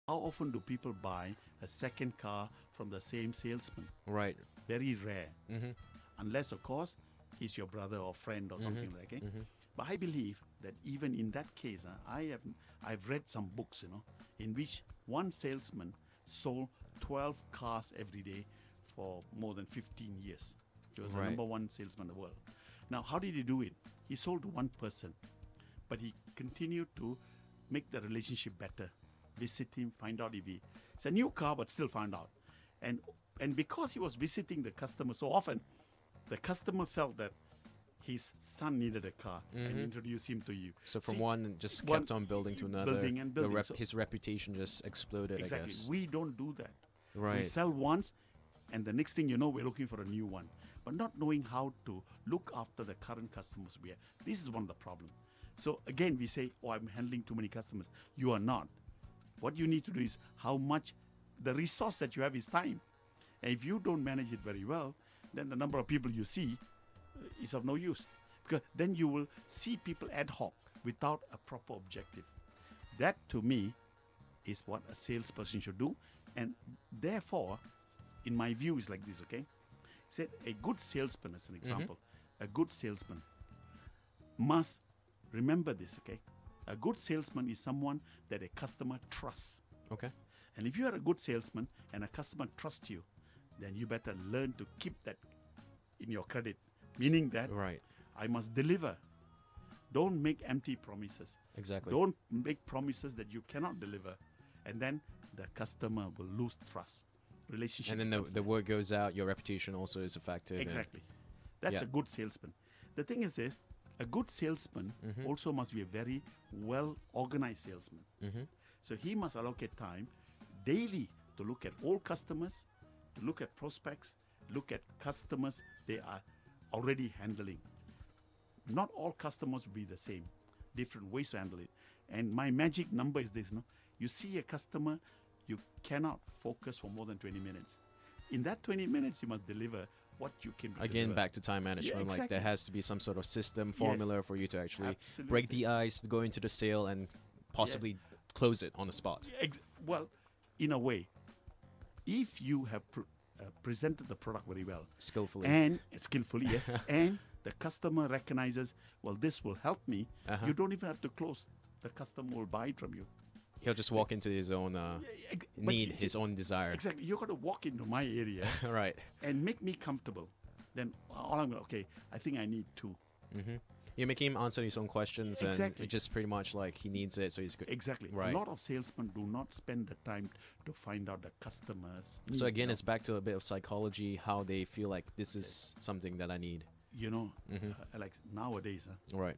How often do people buy a second car from the same salesman? Right. Very rare. Mm-hmm. Unless, of course, he's your brother or friend or something like that. Mm-hmm. But I believe that even in that case, I've read some books, in which one salesman sold 12 cars every day for more than 15 years. He was the Right. number one salesman in the world. Now, how did he do it? He sold to one person, but he continued to make the relationship better. Visit him, find out if it's a new car, but still find out. And and because he was visiting the customer so often, the customer felt that his son needed a car and introduced him to you. So from See, one just one- kept on building to another. building and building. So- His reputation just exploded, I Exactly. guess. We don't do that. We Right. sell once, and the next thing you know, we're looking for a new one. But not knowing how to look after the current customers we have. This is one of the problems. So again, we say, oh, I'm handling too many customers. You are not. What you need to do is how much the resource that you have is time. And if you don't manage it very well, then the number of people you see is of no use. Because then you will see people ad hoc without a proper objective. That to me is what a salesperson should do. And therefore, in my view, is like this, okay? Said a good salesman, as an example, a good salesman must remember this, okay? A good salesman is someone that a customer trusts. Okay. And if you are a good salesman and a customer trusts you, then you better learn to keep that in your credit. Meaning that Right. I must deliver. Don't make empty promises. Exactly. Don't make promises that you cannot deliver. And then the customer will lose trust. Relationship. And then becomes the less. word goes out. Your reputation also is affected. and- Exactly. That's Yeah. a good salesman. The thing is this, a good salesman also must be a very well organized salesman. So he must allocate time daily to look at all customers, to look at prospects, look at customers they are already handling. Not all customers will be the same, different ways to handle it. And my magic number is this, no? You see a customer, you cannot focus for more than 20 minutes. In that 20 minutes, you must deliver what you can Again, deliver. back to time management. Like exactly. there has to be some sort of system formula for you to actually break Absolutely. the ice, go into the sale, and possibly close it on the spot. Well, in a way, if you have presented the product very well Skillfully. and skillfully, yes, and the customer recognizes, well, this will help me, Uh-huh. you don't even have to close. The customer will buy it from you. He'll just walk into his own But need, you see- his own desire. Exactly. You got to walk into my area Right. and make me comfortable. Then all I'm going, okay, I think I need two. You're making him answer his own questions, and Exactly. it's just pretty much like he needs it, so he's good. Exactly. Right. A lot of salesmen do not spend the time to find out the customers. So need, again, you it's back to a bit of psychology, how they feel like this is something that I need. like nowadays, Right.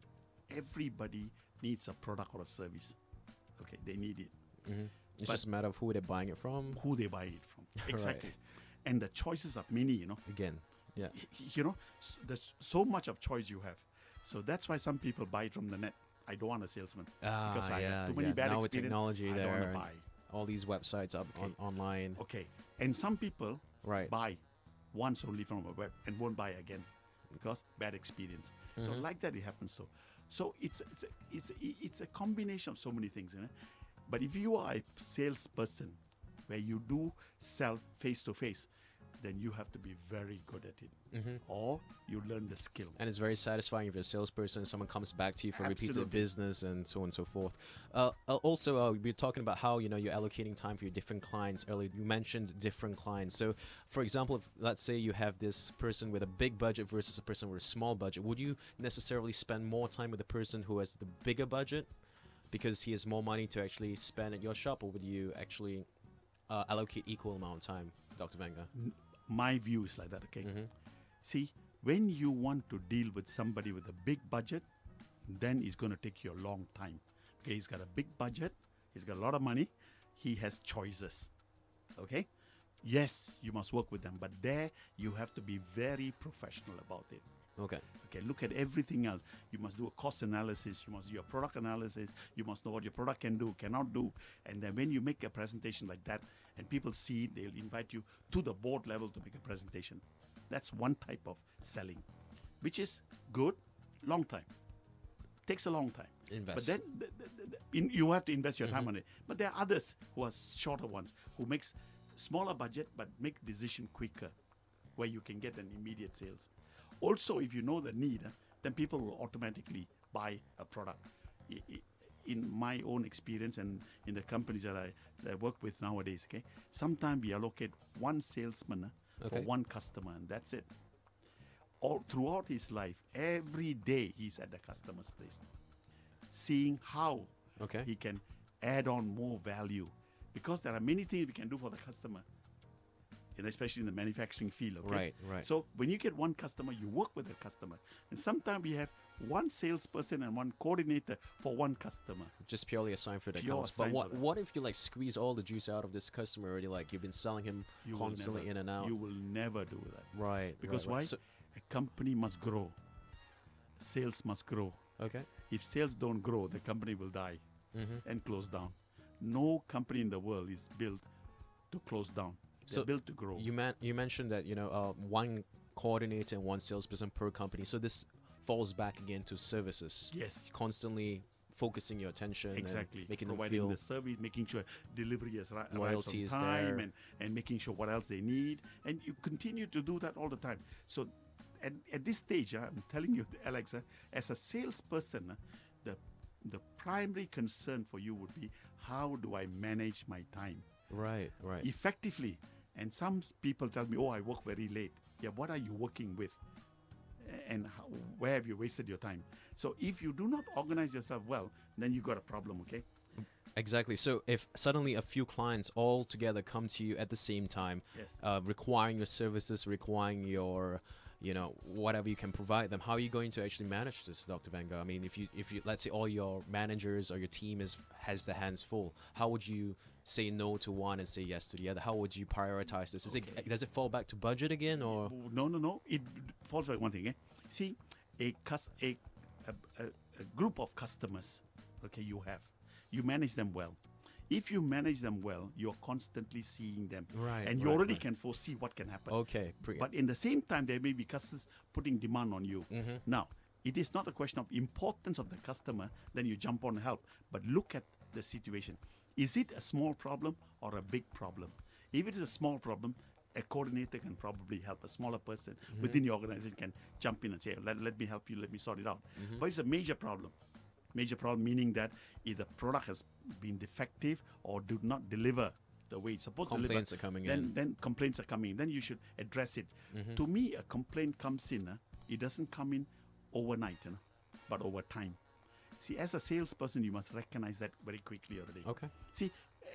everybody needs a product or a service. Okay, they need it. It's But- just a matter of who they're buying it from. Who they buy it from. Exactly. And the choices are many, Again, yeah. There's so much of choice you have. So that's why some people buy it from the net. I don't want a salesman. Because I have too many bad Now with experience. technology I don't there, want to and buy. all these websites up Okay. online. Okay. And some people Right. buy once only from a web and won't buy again because bad experience. So like that it happens. So it's a combination of so many things. But if you are a salesperson where you do sell face to face, then you have to be very good at it, or you learn the skill. And it's very satisfying if you're a salesperson, someone comes back to you for repeated Absolutely. business and so on and so forth. Also, we're talking about how you're allocating time for your different clients earlier. You mentioned different clients. So, for example, if, let's say you have this person with a big budget versus a person with a small budget, would you necessarily spend more time with the person who has the bigger budget because he has more money to actually spend at your shop, or would you actually allocate equal amount of time, Dr. Wenger? My view is like that, okay? See, when you want to deal with somebody with a big budget, then it's going to take you a long time. Okay, he's got a big budget, he's got a lot of money, he has choices. Okay? Yes, you must work with them, but there you have to be very professional about it. Okay. Okay, look at everything else. You must do a cost analysis, you must do a product analysis, you must know what your product can do, cannot do. And then when you make a presentation like that and people see it, they'll invite you to the board level to make a presentation. That's one type of selling, which is good, long time. Takes a long time. Invest. But then you have to invest your time on it. But there are others who are shorter ones who makes smaller budget but make decision quicker, where you can get an immediate sales. Also, if you know the need, then people will automatically buy a product. In my own experience and in the companies that I work with nowadays, okay, sometimes we allocate one salesman for one customer, and that's it. All throughout his life, every day he's at the customer's place, seeing how he can add on more value, because there are many things we can do for the customer, and especially in the manufacturing field. Okay? Right. So when you get one customer, you work with the customer, and sometimes we have one salesperson and one coordinator for one customer. Just purely assigned for the Pure accounts. But assigned for that. what if you like squeeze all the juice out of this customer already? Like you've been selling him You will constantly never- in and out. You will never do that. Right. Because right. why? So, A company must grow. Sales must grow. okay. If sales don't grow, the company will die Mm-hmm. and close down. No company in the world is built to close down. They're So built to grow. You mentioned that one coordinator and one salesperson per company. So this falls back again to services. Yes, Constantly focusing your attention. exactly. And making them Providing feel the service, making sure delivery is arrives Loyalty on is time, there. and making sure what else they need. And you continue to do that all the time. So at this stage, I'm telling you, Alex, as a salesperson, the primary concern for you would be, how do I manage my time right. effectively? And some people tell me, oh, I work very late. Yeah, what are you working with? And where have you wasted your time? So if you do not organize yourself well, then you got a problem, okay? Exactly. So if suddenly a few clients all together come to you at the same time, Yes. requiring your services, requiring your, whatever you can provide them, how are you going to actually manage this, Dr. Vanga? I mean, if you let's say all your managers or your team has their hands full, how would you say no to one and say yes to the other? How would you prioritize this? Does it fall back to budget again, or No. It falls back one thing. See, a group of customers, okay, you manage them well. If you manage them well, you're constantly seeing them, Right, and you right, already right. can foresee what can happen. okay, But in the same time, there may be customers putting demand on you. Now, it is not a question of importance of the customer, then you jump on help. But look at the situation. Is it a small problem or a big problem? If it is a small problem, a coordinator can probably help. A smaller person within the organization can jump in and say, let me help you, let me sort it out. But it's a major problem. Major problem meaning that either product has been defective or did not deliver the way it's supposed to deliver. Complaints are coming in. Then complaints are coming in. Then you should address it. To me, a complaint comes in. It doesn't come in overnight, but over time. See, as a salesperson, you must recognize that very quickly already. Okay. See,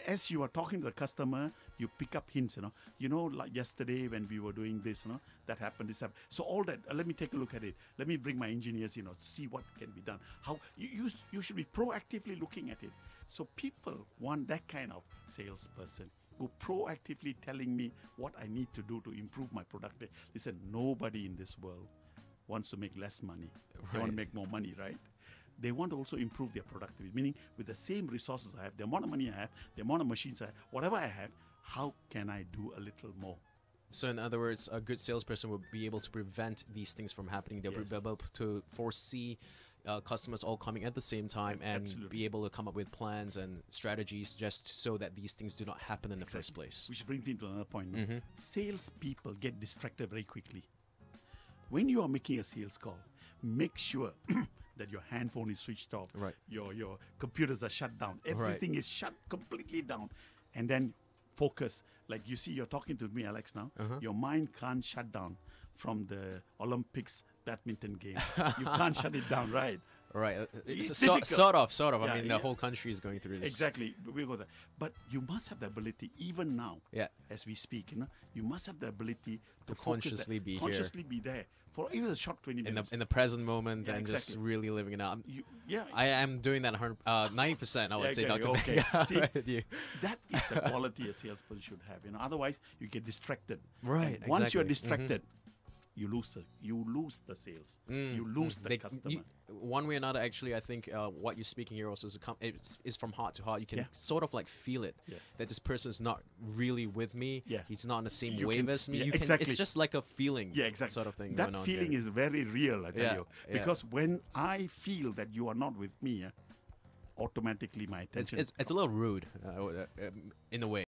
as you are talking to the customer, you pick up hints, like yesterday when we were doing this, that happened, this happened. So all that, let me take a look at it. Let me bring my engineers, see what can be done. How you should be proactively looking at it. So people want that kind of salesperson who proactively telling me what I need to do to improve my product. Listen, nobody in this world wants to make less money. They want to make more money, right? They want to also improve their productivity, meaning with the same resources I have, the amount of money I have, the amount of machines I have, whatever I have, how can I do a little more? So in other words, a good salesperson will be able to prevent these things from happening. They'll Yes. be able to foresee customers all coming at the same time and Absolutely. be able to come up with plans and strategies just so that these things do not happen in the first Exactly. place. Which brings me to another point. Mhm. Salespeople get distracted very quickly. When you are making a sales call, make sure that your handphone is switched off. Right. Your computers are shut down. Everything is shut completely down. And then focus. Like you see, you're talking to me, Alex, now. Your mind can't shut down from the Olympics badminton game. You can't shut it down, right? Right. It's So, difficult. sort of. Yeah, I mean, yeah. the whole country is going through this. Exactly. We go there. But you must have the ability, even now, Yeah. as we speak, you must have the ability To focus consciously be here. consciously be there for even a short 20 In minutes. the present moment Yeah, and just exactly. really living it out. Yeah, I am doing that 90%, I would Yeah, say, exactly. Dr. Okay. Vanga. See, Right with you. that is the quality a salesperson should have. Otherwise you get distracted. Right, And once you're exactly. Mhm. distracted, you lose the sales. You lose the customer. One way or another, actually, I think what you're speaking here also is from heart to heart. You can Yeah. sort of like feel it Yes. that this person is not really with me. Yeah. He's not on the same You wave can- as me. yeah, You can, exactly. It's just like a feeling. Yeah, exactly. Sort of thing That going on feeling here. is very real, I tell Yeah, you. yeah. Because when I feel that you are not with me, automatically my attention. It's a little rude in a way.